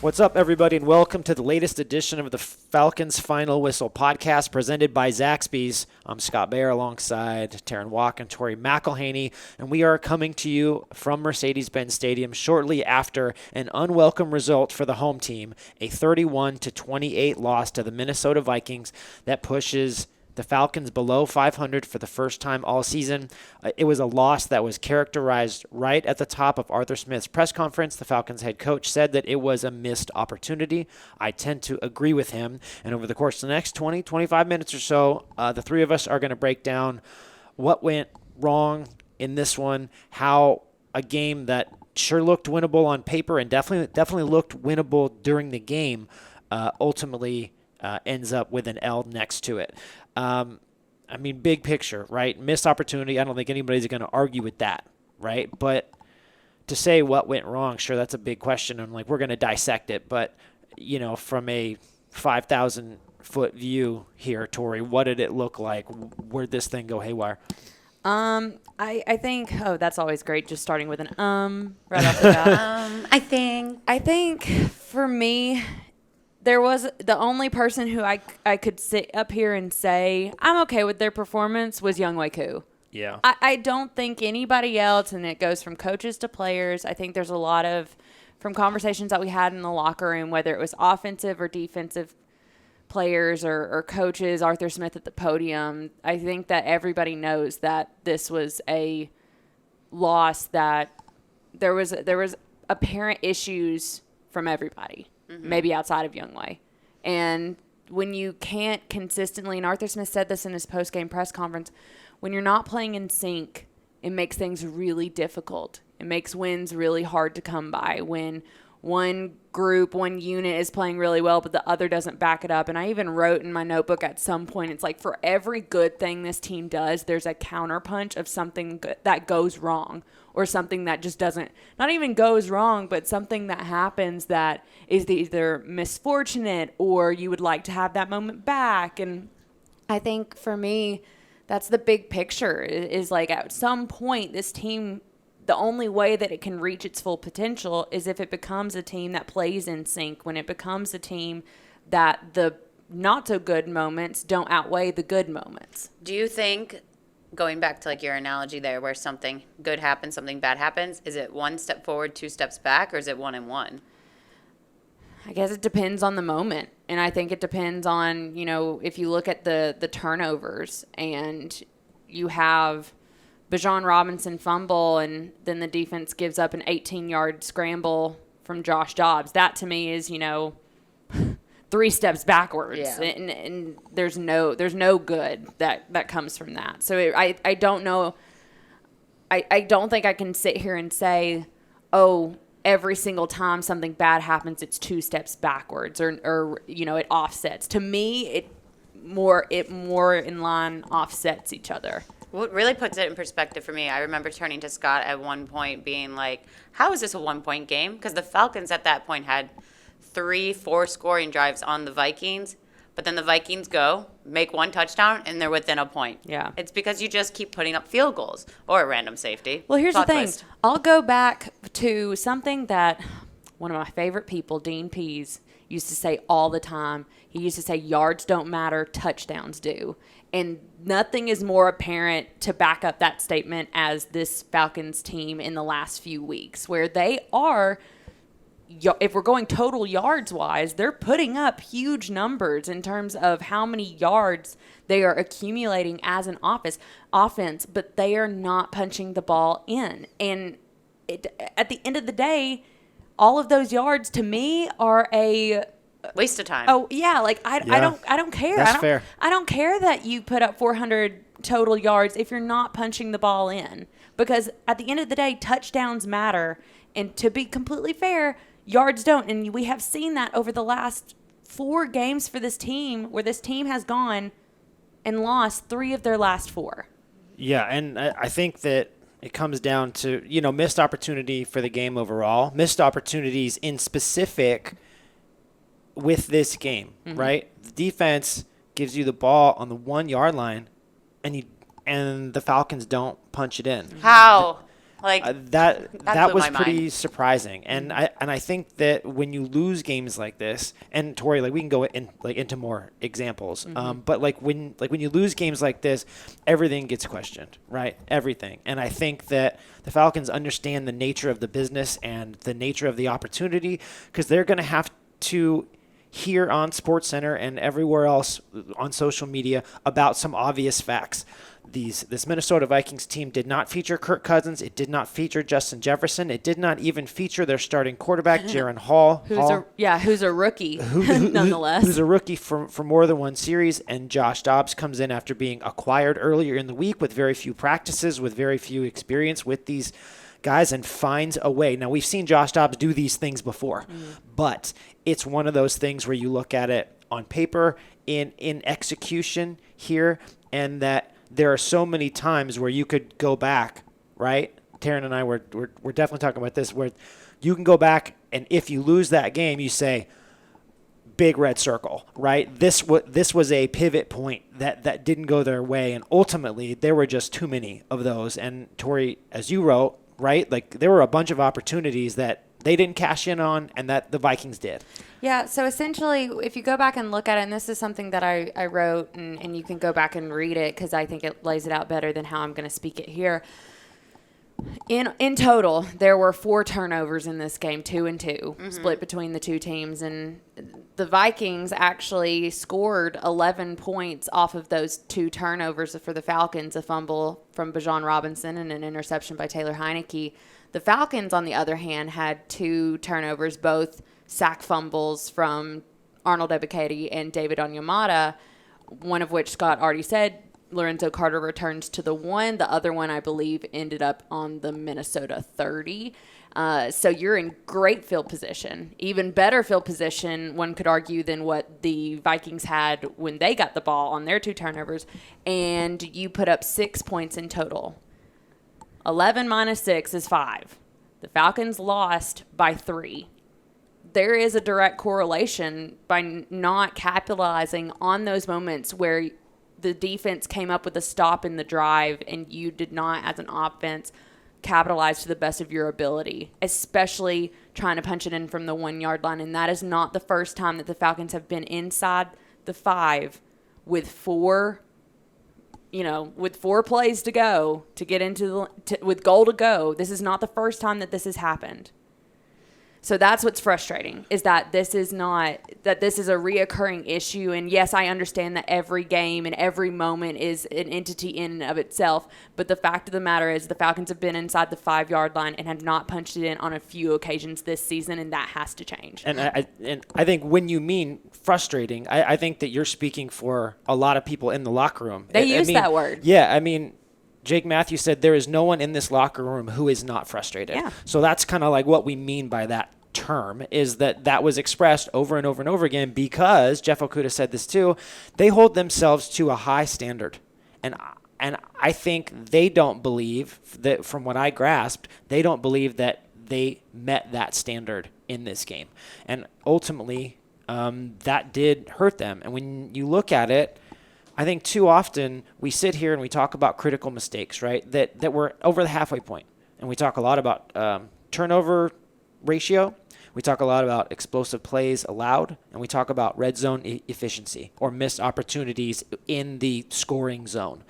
What's up, everybody, and welcome to the latest edition of the Falcons Final Whistle podcast presented by Zaxby's. I'm Scott Bair alongside Terrin, Waack, and Tori McElhaney, and we are coming to you from Mercedes-Benz Stadium shortly after an unwelcome result for the home team, a 31-28 loss to the Minnesota Vikings that pushes the Falcons below 500 for the first time all season. It was a loss that was characterized right at the top of Arthur Smith's press conference. The Falcons head coach said that it was a missed opportunity. I tend to agree with him. And over the course of the next 20-25 minutes or so, the three of us are going to break down what went wrong in this one, how a game that sure looked winnable on paper and definitely looked winnable during the game ultimately ends up with an L next to it. I mean, big picture, right? Missed opportunity. I don't think anybody's going to argue with that, right? But to say what went wrong, sure, that's a big question. And, we're going to dissect it. But, from a 5,000-foot view here, Tori, what did it look like? Where'd this thing go haywire? I think, that's always great, just starting with an right off the bat. I think for me, there was the only person who I could sit up here and say I'm okay with their performance was Younghoe Koo. Yeah. I don't think anybody else, and it goes from coaches to players. I think there's a lot of, from conversations that we had in the locker room, whether it was offensive or defensive players or coaches, Arthur Smith at the podium, I think that everybody knows that this was a loss, that there was apparent issues from everybody. Maybe outside of Younghoe. And when you can't consistently, and Arthur Smith said this in his post-game press conference, when you're not playing in sync, it makes things really difficult. It makes wins really hard to come by when one group, one unit is playing really well, but the other doesn't back it up. And I even wrote in my notebook at some point, it's like for every good thing this team does, there's a counterpunch of something that goes wrong, or something that just doesn't, not even goes wrong, but something that happens that is either misfortunate or you would like to have that moment back. And I think for me, that's the big picture, is like at some point this team, the only way that it can reach its full potential is if it becomes a team that plays in sync, when it becomes a team that the not so good moments don't outweigh the good moments. Do you think, going back to your analogy there, where something good happens, something bad happens, is it one step forward, two steps back, or is it one and one? I guess it depends on the moment. And I think it depends on, if you look at the turnovers and you have Bijan Robinson fumble and then the defense gives up an 18-yard scramble from Josh Dobbs. That to me is, 3 steps backwards. Yeah. And there's no good that comes from that. So I don't know. I don't think I can sit here and say, every single time something bad happens, it's 2 steps backwards or it offsets. To me, it more in line offsets each other. What really puts it in perspective for me, I remember turning to Scott at one point being like, how is this a 1-point game? Because the Falcons at that point had 3-4 scoring drives on the Vikings, but then the Vikings make 1 touchdown, and they're within a point. Yeah. It's because you just keep putting up field goals or a random safety. Well, here's the thing. Twist. I'll go back to something that one of my favorite people, Dean Pease, used to say all the time. He used to say, yards don't matter, touchdowns do. And nothing is more apparent to back up that statement as this Falcons team in the last few weeks, where they are, if we're going total yards-wise, they're putting up huge numbers in terms of how many yards they are accumulating as an offense, but they are not punching the ball in. And at the end of the day, all of those yards to me are a waste of time. Oh yeah, I don't care. That's fair. I don't care that you put up 400 total yards if you're not punching the ball in, because at the end of the day, touchdowns matter. And to be completely fair, yards don't. And we have seen that over the last 4 games for this team, where this team has gone and lost 3 of their last 4. Yeah, and I think that it comes down to, missed opportunity for the game overall, missed opportunities in specific with this game, right? The defense gives you the ball on the 1-yard line, and the Falcons don't punch it in. How? Like that blew was my pretty mind. surprising, and I think that when you lose games like this, and Tori, like we can go into more examples, but like when you lose games like this, everything gets questioned, right? Everything, and I think that the Falcons understand the nature of the business and the nature of the opportunity, because they're going to have to hear on SportsCenter and everywhere else on social media about some obvious facts. This Minnesota Vikings team did not feature Kirk Cousins. It did not feature Justin Jefferson. It did not even feature their starting quarterback, Jaron Hall. Who's a rookie, nonetheless. Who's a rookie for more than one series. And Josh Dobbs comes in after being acquired earlier in the week with very few practices, with very few experience with these guys, and finds a way. Now, we've seen Josh Dobbs do these things before, but it's one of those things where you look at it on paper, in execution here, and that there are so many times where you could go back, right? Terrin and I were definitely talking about this, where you can go back, and if you lose that game, you say, big red circle, right? This was a pivot point that didn't go their way, and ultimately there were just too many of those. And Tori, as you wrote, right, like there were a bunch of opportunities that they didn't cash in on and that the Vikings did. Yeah, so essentially, if you go back and look at it, and this is something that I wrote, and you can go back and read it because I think it lays it out better than how I'm going to speak it here. In total, there were 4 turnovers in this game, 2 and 2, split between the two teams. And the Vikings actually scored 11 points off of those 2 turnovers for the Falcons, a fumble from Bijan Robinson and an interception by Taylor Heinicke. The Falcons, on the other hand, had 2 turnovers, both sack fumbles from Arnold Ebiketie and David Onyemata, one of which Scott already said Lorenzo Carter returns to the 1. The other one, I believe, ended up on the Minnesota 30. So you're in great field position, even better field position, one could argue, than what the Vikings had when they got the ball on their 2 turnovers. And you put up 6 points in total. 11 minus 6 is 5. The Falcons lost by 3. There is a direct correlation by not capitalizing on those moments where the defense came up with a stop in the drive and you did not, as an offense, capitalize to the best of your ability, especially trying to punch it in from the 1-yard line. And that is not the first time that the Falcons have been inside the 5 with 4 plays to go to get into with goal to go. This is not the first time that this has happened. So that's what's frustrating, is that this is a reoccurring issue. And yes, I understand that every game and every moment is an entity in and of itself. But the fact of the matter is the Falcons have been inside the 5-yard line and have not punched it in on a few occasions this season, and that has to change. And I think when you mean frustrating, I think that you're speaking for a lot of people in the locker room. They use that word. Yeah, I mean, Jake Matthews said there is no one in this locker room who is not frustrated. Yeah. So that's kind of like what we mean by that term, is that was expressed over and over and over again, because Jeff Okudah said this too. They hold themselves to a high standard. And I think they don't believe that, from what I grasped, they don't believe that they met that standard in this game. And ultimately, that did hurt them. And when you look at it, I think too often we sit here and we talk about critical mistakes, right, that were over the halfway point. And we talk a lot about turnover ratio. We talk a lot about explosive plays allowed, and we talk about red zone efficiency or missed opportunities in the scoring zone.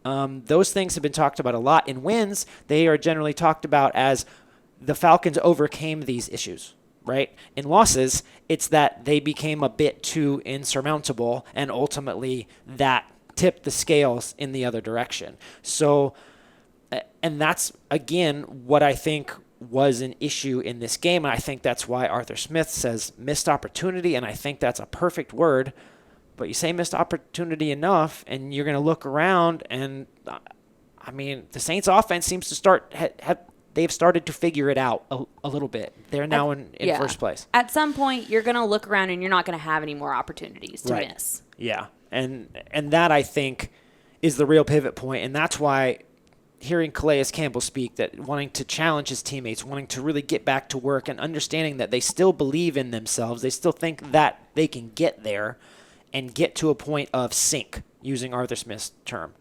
Those things have been talked about a lot. In wins, they are generally talked about as the Falcons overcame these issues, right? In losses, it's that they became a bit too insurmountable, and ultimately that tipped the scales in the other direction. So, and that's, again, what I think was an issue in this game, and I think that's why Arthur Smith says missed opportunity, and I think that's a perfect word. But you say missed opportunity enough, and you're going to look around, and I mean, the Saints offense seems to they've started to figure it out a little bit. They're now in first place. At some point, you're going to look around, and you're not going to have any more opportunities to miss. Yeah, and that, I think, is the real pivot point, and that's why hearing Calais Campbell speak, that wanting to challenge his teammates, wanting to really get back to work, and understanding that they still believe in themselves, they still think that they can get there and get to a point of sync, using Arthur Smith's term.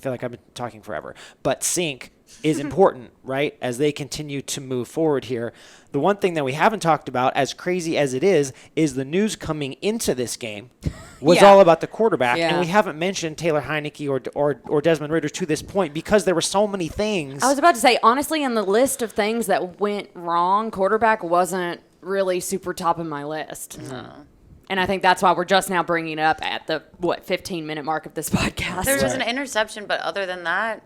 feel like I've been talking forever. But sync is important, right, as they continue to move forward here. The one thing that we haven't talked about, as crazy as it is the news coming into this game was all about the quarterback. Yeah. And we haven't mentioned Taylor Heinicke or Desmond Ridder to this point because there were so many things. I was about to say, honestly, in the list of things that went wrong, quarterback wasn't really super top of my list. No. And I think that's why we're just now bringing it up at the, 15-minute mark of this podcast. There was an interception, but other than that,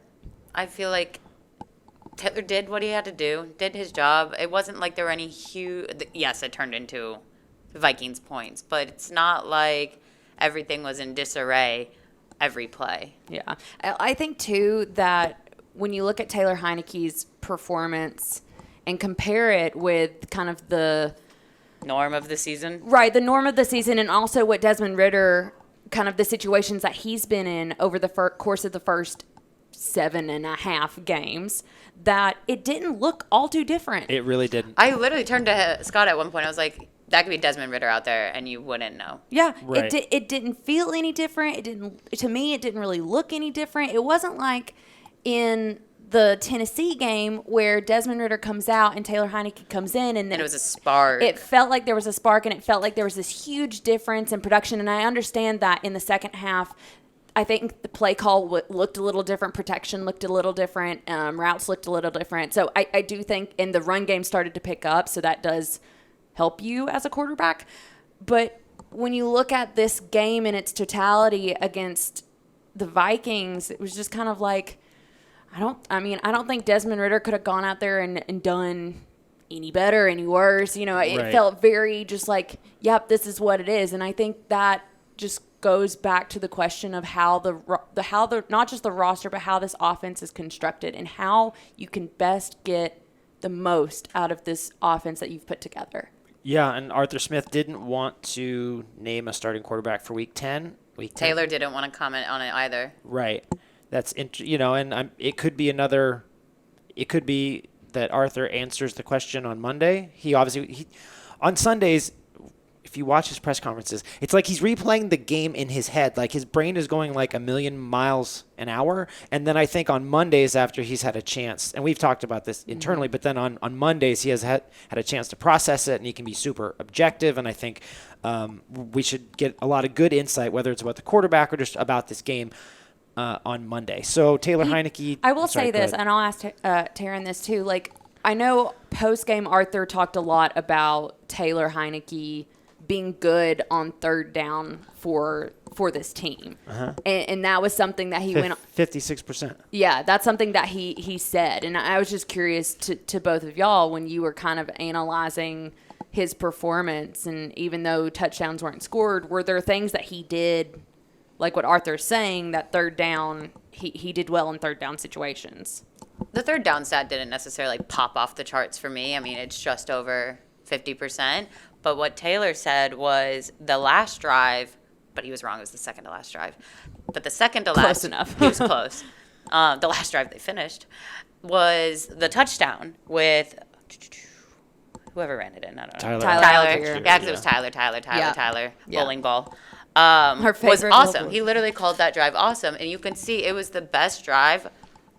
I feel like Taylor did what he had to do, did his job. It wasn't like there were any huge... Yes, it turned into Vikings points, but it's not like everything was in disarray every play. Yeah. I think, too, that when you look at Taylor Heinicke's performance and compare it with kind of the... Norm of the season. Right, the norm of the season, and also what Desmond Ridder, kind of the situations that he's been in over the course of the first 7.5 games, that it didn't look all too different. It really didn't. I literally turned to Scott at one point. I was like, that could be Desmond Ridder out there, and you wouldn't know. Yeah, Right. It didn't feel any different. To me, it didn't really look any different. It wasn't like in the Tennessee game where Desmond Ridder comes out and Taylor Heinicke comes in, and then And it was a spark. It felt like there was a spark, and it felt like there was this huge difference in production. And I understand that in the second half, I think the play call looked a little different. Protection looked a little different. Routes looked a little different. So I do think, and the run game started to pick up, so that does help you as a quarterback. But when you look at this game in its totality against the Vikings, it was just kind of like, I don't think Desmond Ridder could have gone out there and done any better, any worse. It Right. felt very just like, yep, this is what it is. And I think that just goes back to the question of how the not just the roster, but how this offense is constructed and how you can best get the most out of this offense that you've put together. Yeah, and Arthur Smith didn't want to name a starting quarterback for Week 10. Taylor didn't want to comment on it either. Right. That's and it could be another. It could be that Arthur answers the question on Monday. He on Sundays, if you watch his press conferences, it's like he's replaying the game in his head. Like his brain is going like 1,000,000 miles an hour. And then I think on Mondays, after he's had a chance, and we've talked about this internally, but then on Mondays he has had a chance to process it, and he can be super objective. And I think we should get a lot of good insight, whether it's about the quarterback or just about this game. On Monday. So Taylor Heinicke. I will say this, and I'll ask Terrin this too. Like, I know post-game Arthur talked a lot about Taylor Heinicke being good on third down for this team. And that was something that he went on. 56%. Yeah, that's something that he said. And I was just curious to both of y'all when you were kind of analyzing his performance, and even though touchdowns weren't scored, were there things that he did, like what Arthur's saying, that third down, he did well in third down situations? The third down stat didn't necessarily pop off the charts for me. I mean, it's just over 50%. But what Taylor said was the last drive, but he was wrong. It was the second to last drive. But the second to last. Close enough. He was close. The last drive they finished was the touchdown with whoever ran it in. I don't know. Tyler. Algier. Yeah, because it was Tyler, Yeah. bowling ball. Her Was favorite awesome. little- He literally called that drive awesome. And you can see it was the best drive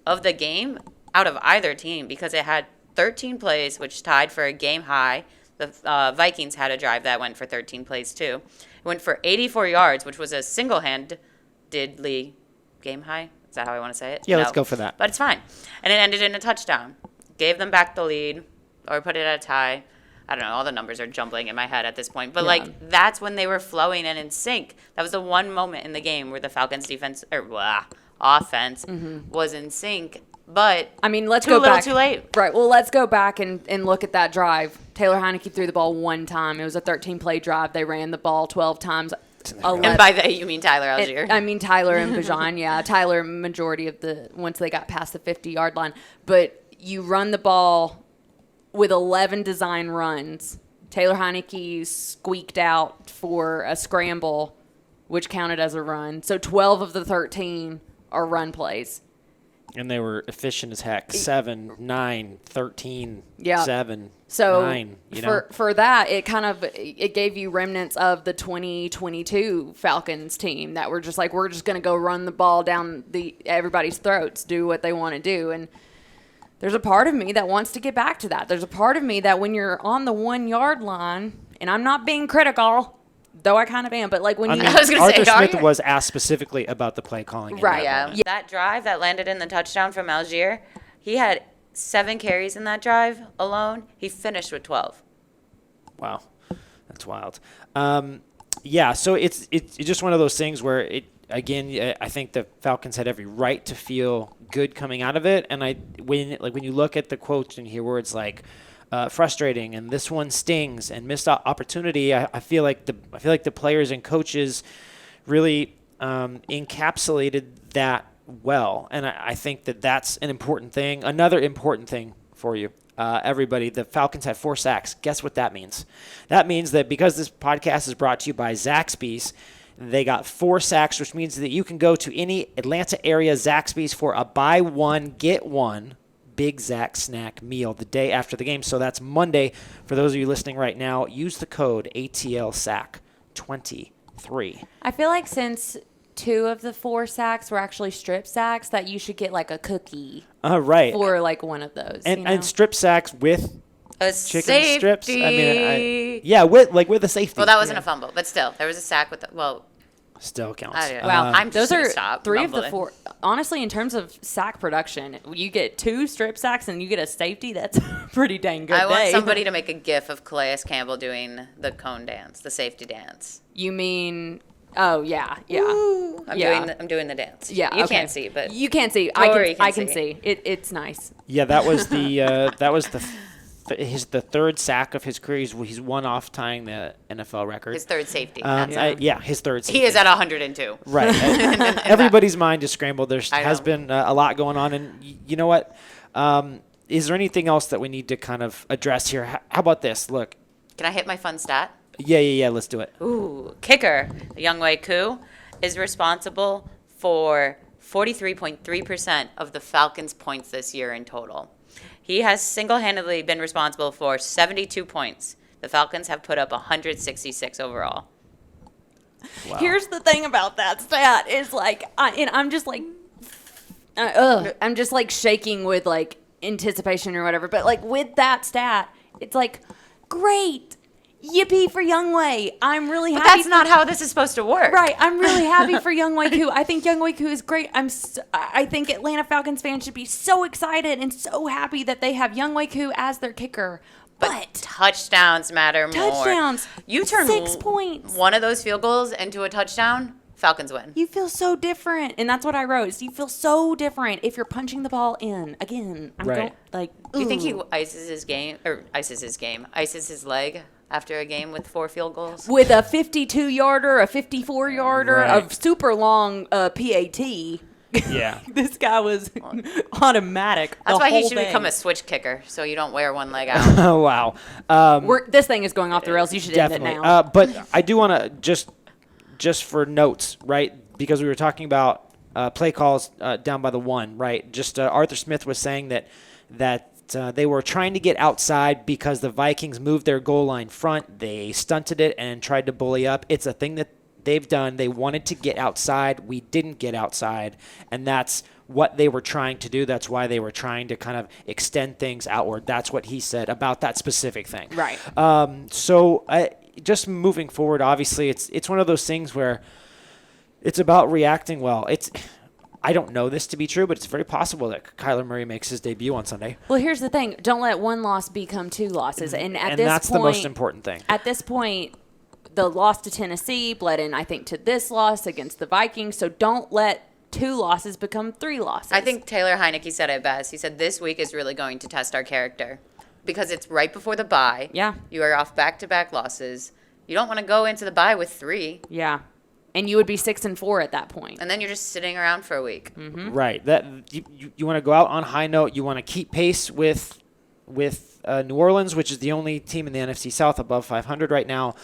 of the game out of either team because it had 13 plays, which tied for a game high. The Vikings had a drive that went for 13 plays too. It went for 84 yards, which was a single-handedly game high. Is that how I want to say it? Yeah, No. let's go for that. But it's fine. And it ended in a touchdown. Gave them back the lead or put it at a tie. I don't know. All the numbers are jumbling in my head at this point. But, that's when they were flowing and in sync. That was the one moment in the game where the Falcons offense was in sync. But I mean, let's too go little, back. too late. Right. Well, let's go back and look at that drive. Taylor Heinicke threw the ball one time. It was a 13-play drive. They ran the ball 12 times. And by they, you mean Tyler Algier. Tyler and Bajan. Yeah, Tyler majority of once they got past the 50-yard line. But you run the ball with 11 design runs. Taylor Heinicke squeaked out for a scramble, which counted as a run. So 12 of the 13 are run plays. And they were efficient as heck. 7, 9, 13, Yeah. 7, So 9. You know? for that, it gave you remnants of the 2022 Falcons team that were just like, we're just going to go run the ball down everybody's throats, do what they want to do. And there's a part of me that wants to get back to that. There's a part of me that when you're on the 1 yard line, and I'm not being critical, though I kind of am, but like when you, I was gonna Arthur say, Smith was asked specifically about the play calling. in Right. that Yeah. moment. That drive that landed in the touchdown from Algier, he had 7 carries in that drive alone. He finished with 12. Wow, that's wild. Yeah, so it's just one of those things where I think the Falcons had every right to feel good coming out of it, and when you look at the quotes in here where it's like frustrating and this one stings and missed opportunity, I feel like the players and coaches really encapsulated that well, and I think that's an important thing. Another important thing for you. Everybody, the Falcons had 4 sacks. Guess what that means? That means that because this podcast is brought to you by Zaxby's, they got 4 sacks, which means that you can go to any Atlanta area Zaxby's for a buy one, get one Big Zax Snack meal the day after the game. So that's Monday. For those of you listening right now, use the code ATLSAC23. I feel like since 2 of the 4 sacks were actually strip sacks, that you should get like a cookie Right. for like one of those. And strip sacks with A chicken safety. strips. I mean, with a safety. Well, that wasn't a fumble, but still, there was a sack with Still counts. Wow, I'm those just gonna are stop 3 of the mumbling. 4. Honestly, in terms of sack production, you get 2 strip sacks and you get a safety. That's a pretty dang good I want day. somebody to make a gif of Calais Campbell doing the cone dance, the safety dance. You mean? Oh yeah. I'm doing the dance. Yeah, You okay. can't see, but You can't see. Tori I can can see. see. It's nice. Yeah, that was the third sack of his career. He's one off tying the NFL record. his third safety. His third safety. He is at 102. Right. Everybody's mind is scrambled. There I has know. been a lot going on. And you know what? Is there anything else that we need to kind of address here? How about this? Look. Can I hit my fun stat? Yeah. Let's do it. Ooh, kicker Younghoe Koo is responsible for 43.3% of the Falcons' points this year in total. He has single-handedly been responsible for 72 points. The Falcons have put up 166 overall. Wow. Here's the thing about that stat is like, I'm just like, I'm just like shaking with like anticipation or whatever. But like with that stat, it's like, great, yippee for Younghoe. I'm really But happy. that's not how this is supposed to work. Right, I'm really happy for Younghoe Koo. I think Younghoe Koo is great. I think Atlanta Falcons fans should be so excited and so happy that they have Younghoe Koo as their kicker. But Touchdowns matter more. touchdowns, You turn 6 points. one of those field goals into a touchdown, Falcons win. You feel so different, and that's what I wrote. So you feel so different if you're punching the ball in again. Right. Do you think he ooh. ices his leg after a game with 4 field goals? With a 52-yarder, a 54-yarder, Right. a super long PAT? Yeah. This guy was automatic. That's the why he whole should thing. become a switch kicker, so you don't wear one leg out. Oh, wow. This thing is going off the rails. You should end it Definitely. now. But I do want to just for notes, right? Because we were talking about play calls down by the 1, right? Just Arthur Smith was saying that they were trying to get outside because the Vikings moved their goal line front. They stunted it and tried to bully up. It's a thing that they've done. They wanted to get outside. We didn't get outside, and that's what they were trying to do. That's why they were trying to kind of extend things outward. That's what he said about that specific thing. Right. So just moving forward, obviously, it's one of those things where it's about reacting well. I don't know this to be true, but it's very possible that Kyler Murray makes his debut on Sunday. Well, here's the thing. Don't let one loss become 2 losses. And And that's the most important thing. At this point, the loss to Tennessee bled in, I think, to this loss against the Vikings. So don't let 2 losses become 3 losses. I think Taylor Heinicke said it best. He said, this week is really going to test our character because it's right before the bye. Yeah. You are off back-to-back losses. You don't want to go into the bye with 3, Yeah. And you would be 6-4 at that point. and then you're just sitting around for a week. Right. That you want to go out on a high note. You want to keep pace with New Orleans, which is the only team in the NFC South above 500 right now.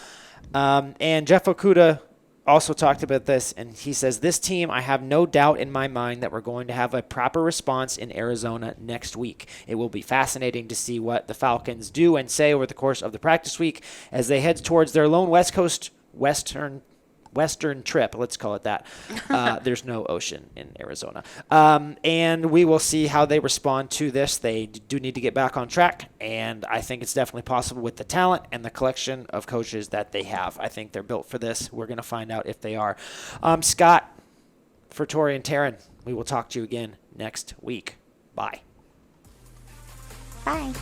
And Jeff Okudah also talked about this, and he says, this team, I have no doubt in my mind that we're going to have a proper response in Arizona next week. It will be fascinating to see what the Falcons do and say over the course of the practice week as they head towards their lone Western trip, let's call it that. There's no ocean in Arizona. And we will see how they respond to this. They do need to get back on track, and I think it's definitely possible with the talent and the collection of coaches that they have. I think they're built for this. We're going to find out if they are. Scott, for Tori and Terrin, we will talk to you again next week. Bye. Bye.